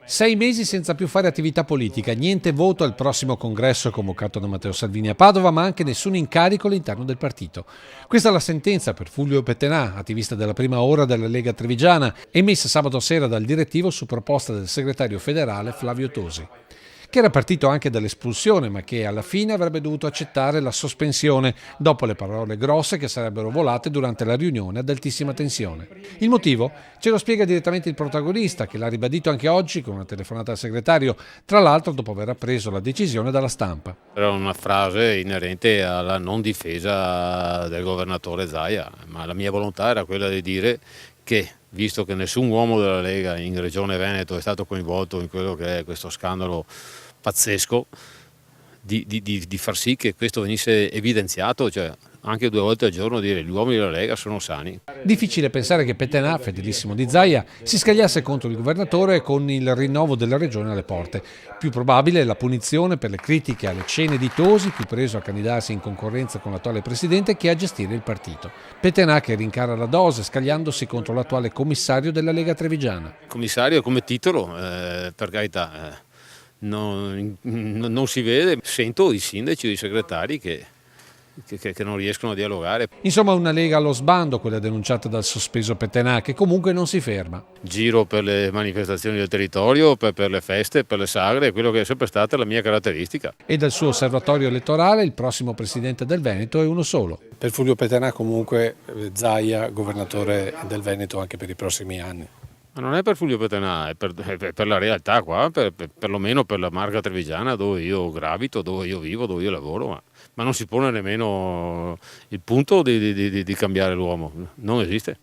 6 mesi senza più fare attività politica, niente voto al prossimo congresso convocato da Matteo Salvini a Padova, ma anche nessun incarico all'interno del partito. Questa è la sentenza per Fulvio Pettenà, attivista della prima ora della Lega Trevigiana, emessa sabato sera dal direttivo su proposta del segretario federale Flavio Tosi, che era partito anche dall'espulsione, ma che alla fine avrebbe dovuto accettare la sospensione dopo le parole grosse che sarebbero volate durante la riunione ad altissima tensione. Il motivo ce lo spiega direttamente il protagonista, che l'ha ribadito anche oggi con una telefonata al segretario, tra l'altro dopo aver appreso la decisione dalla stampa. Era una frase inerente alla non difesa del governatore Zaia, ma la mia volontà era quella di dire che, visto che nessun uomo della Lega in Regione Veneto è stato coinvolto in quello che è questo scandalo pazzesco, di far sì che questo venisse evidenziato, cioè anche 2 volte al giorno dire gli uomini della Lega sono sani. Difficile pensare che Pettenà, fedelissimo di Zaia, si scagliasse contro il governatore con il rinnovo della regione alle porte. Più probabile la punizione per le critiche alle cene di Tosi, più preso a candidarsi in concorrenza con l'attuale presidente che a gestire il partito. Pettenà che rincara la dose scagliandosi contro l'attuale commissario della Lega Trevigiana. Commissario come titolo, per carità, non si vede. Sento i sindaci o i segretari che non riescono a dialogare. Insomma una Lega allo sbando, quella denunciata dal sospeso Pettenà, che comunque non si ferma. Giro per le manifestazioni del territorio, per le feste, per le sagre, quello che è sempre stata la mia caratteristica. E dal suo osservatorio elettorale il prossimo presidente del Veneto è uno solo. Per Fulvio Pettenà comunque Zaia governatore del Veneto anche per i prossimi anni. Ma non è per Fulvio Pettenà, è per la realtà qua, perlomeno per la Marca Trevigiana dove io gravito, dove io vivo, dove io lavoro, ma non si pone nemmeno il punto di cambiare l'uomo, non esiste.